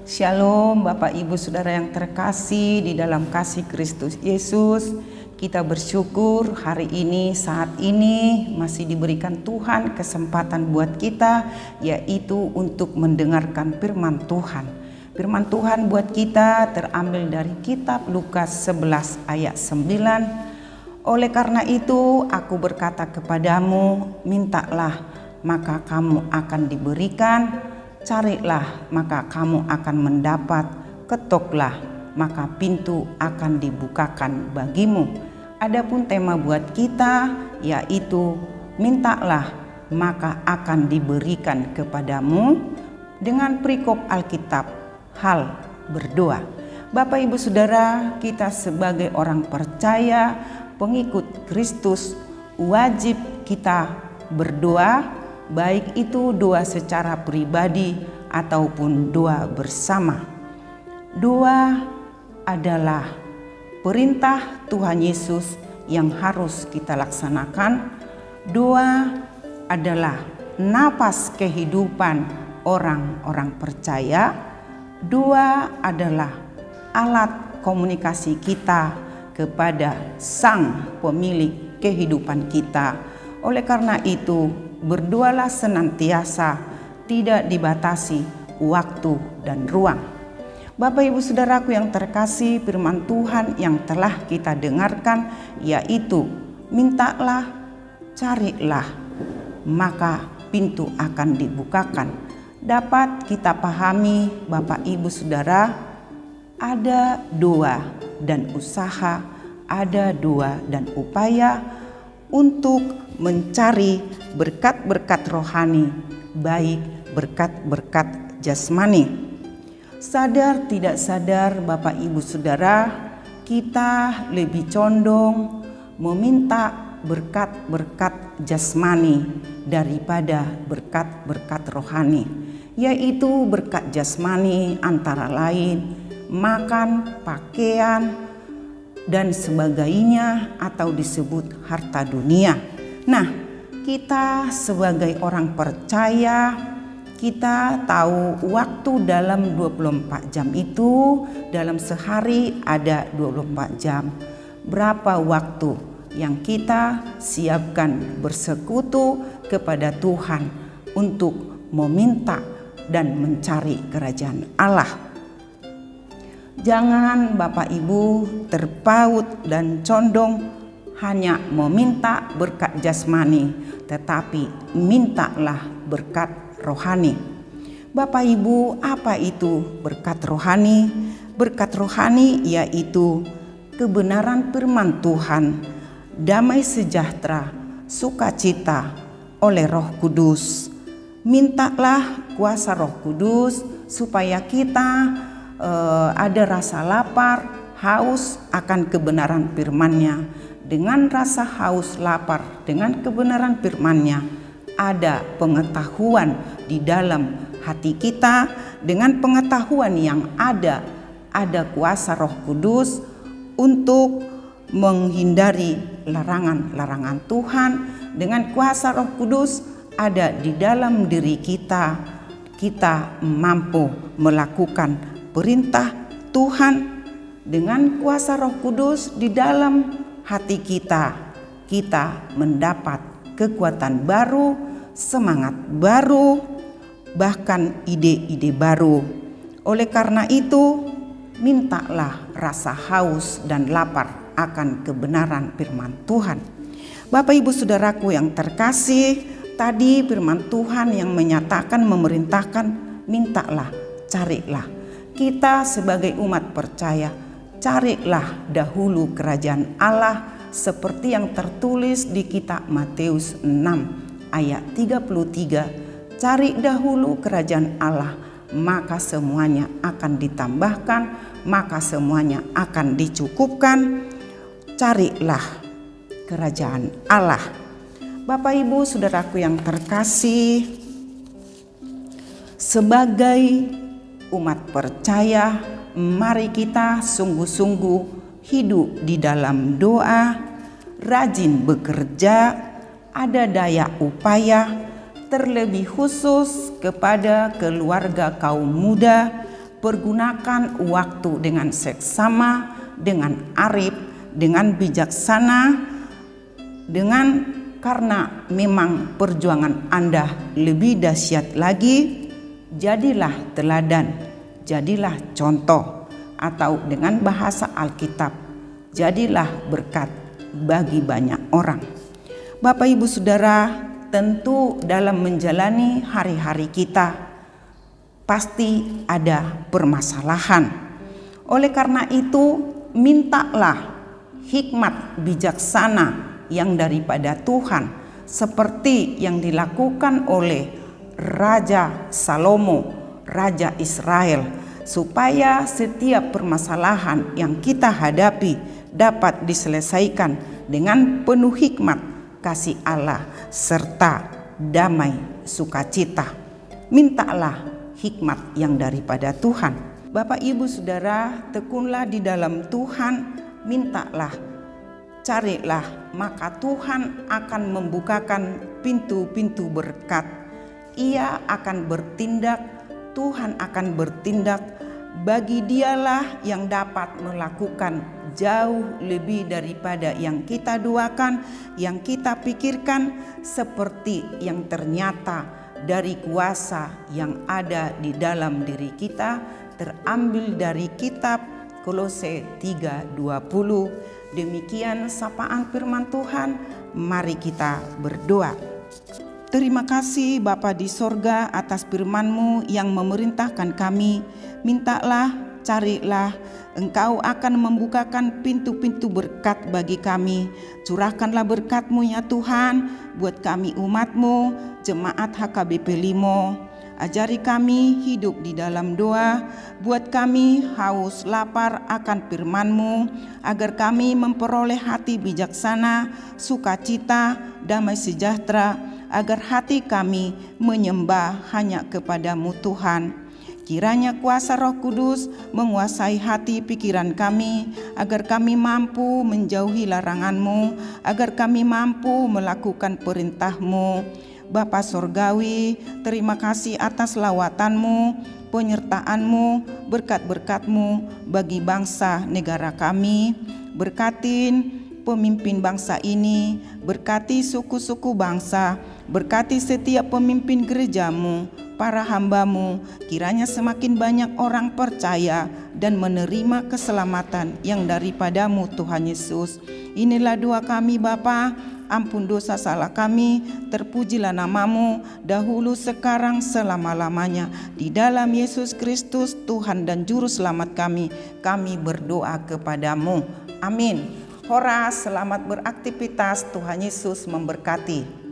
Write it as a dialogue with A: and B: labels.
A: Shalom Bapak Ibu Saudara yang terkasih di dalam kasih Kristus Yesus. Kita bersyukur hari ini, saat ini masih diberikan Tuhan kesempatan buat kita, yaitu untuk mendengarkan firman Tuhan. Firman Tuhan buat kita terambil dari kitab Lukas 11 ayat 9. Oleh karena itu aku berkata kepadamu, mintalah maka kamu akan diberikan, carilah maka kamu akan mendapat, ketoklah maka pintu akan dibukakan bagimu. Adapun tema buat kita yaitu mintalah maka akan diberikan kepadamu, dengan perikop Alkitab hal berdoa. Bapak Ibu Saudara, kita sebagai orang percaya, pengikut Kristus, wajib kita berdoa, baik itu doa secara pribadi ataupun doa bersama. Doa adalah perintah Tuhan Yesus yang harus kita laksanakan. Doa adalah napas kehidupan orang-orang percaya. Doa adalah alat komunikasi kita kepada Sang Pemilik kehidupan kita. Oleh karena itu, berdoalah senantiasa, tidak dibatasi waktu dan ruang. Bapak Ibu Saudaraku yang terkasih, firman Tuhan yang telah kita dengarkan yaitu mintalah, carilah, maka pintu akan dibukakan. Dapat kita pahami Bapak Ibu Saudara, ada doa dan usaha, ada doa dan upaya untuk mencari berkat-berkat rohani, baik berkat-berkat jasmani. Sadar tidak sadar Bapak Ibu Saudara, kita lebih condong meminta berkat-berkat jasmani daripada berkat-berkat rohani, yaitu berkat jasmani antara lain makan, pakaian, dan sebagainya, atau disebut harta dunia. Nah, kita sebagai orang percaya, kita tahu waktu dalam 24 jam itu, dalam sehari ada 24 jam. Berapa waktu yang kita siapkan bersekutu kepada Tuhan untuk meminta dan mencari kerajaan Allah. Jangan Bapak Ibu terpaut dan condong hanya meminta berkat jasmani, tetapi mintalah berkat rohani. Bapak Ibu, apa itu berkat rohani? Berkat rohani yaitu kebenaran firman Tuhan, damai sejahtera, sukacita oleh Roh Kudus. Mintalah kuasa Roh Kudus supaya kita ada rasa lapar, haus akan kebenaran firman-Nya. Dengan rasa haus, lapar dengan kebenaran firman-Nya, ada pengetahuan di dalam hati kita. Dengan pengetahuan yang ada kuasa Roh Kudus untuk menghindari larangan-larangan Tuhan. Dengan kuasa Roh Kudus ada di dalam diri kita, kita mampu melakukan perintah Tuhan. Dengan kuasa Roh Kudus di dalam hati kita, kita mendapat kekuatan baru, semangat baru, bahkan ide-ide baru. Oleh karena itu, mintalah rasa haus dan lapar akan kebenaran firman Tuhan. Bapak Ibu Saudaraku yang terkasih, tadi firman Tuhan yang menyatakan, memerintahkan, mintalah, carilah. Kita sebagai umat percaya, carilah dahulu kerajaan Allah seperti yang tertulis di kitab Matius 6 ayat 33. Cari dahulu kerajaan Allah, maka semuanya akan ditambahkan, maka semuanya akan dicukupkan. Carilah kerajaan Allah. Bapak Ibu Saudaraku yang terkasih, sebagai umat percaya, mari kita sungguh-sungguh hidup di dalam doa, rajin bekerja, ada daya upaya, terlebih khusus kepada keluarga kaum muda, pergunakan waktu dengan seksama, dengan arif, dengan bijaksana, karena memang perjuangan Anda lebih dahsyat lagi. Jadilah teladan, jadilah contoh, atau dengan bahasa Alkitab, jadilah berkat bagi banyak orang. Bapak Ibu Saudara, tentu dalam menjalani hari-hari kita pasti ada permasalahan. Oleh karena itu, mintalah hikmat bijaksana yang daripada Tuhan, seperti yang dilakukan oleh Raja Salomo, Raja Israel, supaya setiap permasalahan yang kita hadapi dapat diselesaikan dengan penuh hikmat, kasih Allah, serta damai sukacita. Mintalah hikmat yang daripada Tuhan. Bapak Ibu Saudara, tekunlah di dalam Tuhan, mintalah, carilah, maka Tuhan akan membukakan pintu-pintu berkat. Ia akan bertindak, Tuhan akan bertindak. Bagi Dialah yang dapat melakukan jauh lebih daripada yang kita doakan, yang kita pikirkan, seperti yang ternyata dari kuasa yang ada di dalam diri kita, terambil dari kitab Kolose 3:20. Demikian sapaan firman Tuhan. Mari kita berdoa. Terima kasih Bapa di sorga atas firman-Mu yang memerintahkan kami. Mintalah, carilah, Engkau akan membukakan pintu-pintu berkat bagi kami. Curahkanlah berkat-Mu ya Tuhan buat kami umat-Mu, jemaat HKBP Limo. Ajari kami hidup di dalam doa, buat kami haus lapar akan firman-Mu, agar kami memperoleh hati bijaksana, sukacita, damai sejahtera, agar hati kami menyembah hanya kepadamu Tuhan. Kiranya kuasa Roh Kudus menguasai hati pikiran kami, agar kami mampu menjauhi larangan-Mu, agar kami mampu melakukan perintah-Mu. Bapa Sorgawi, terima kasih atas lawatan-Mu, penyertaan-Mu, berkat-berkat-Mu bagi bangsa negara kami. Berkatin pemimpin bangsa ini, berkati suku-suku bangsa, berkati setiap pemimpin gereja-Mu, para hamba-Mu, kiranya semakin banyak orang percaya dan menerima keselamatan yang daripada-Mu Tuhan Yesus. Inilah doa kami Bapa. Ampun dosa salah kami, terpujilah nama-Mu dahulu, sekarang, selama-lamanya. Di dalam Yesus Kristus Tuhan dan Juru Selamat kami berdoa kepadamu. Amin. Hora, selamat beraktivitas, Tuhan Yesus memberkati.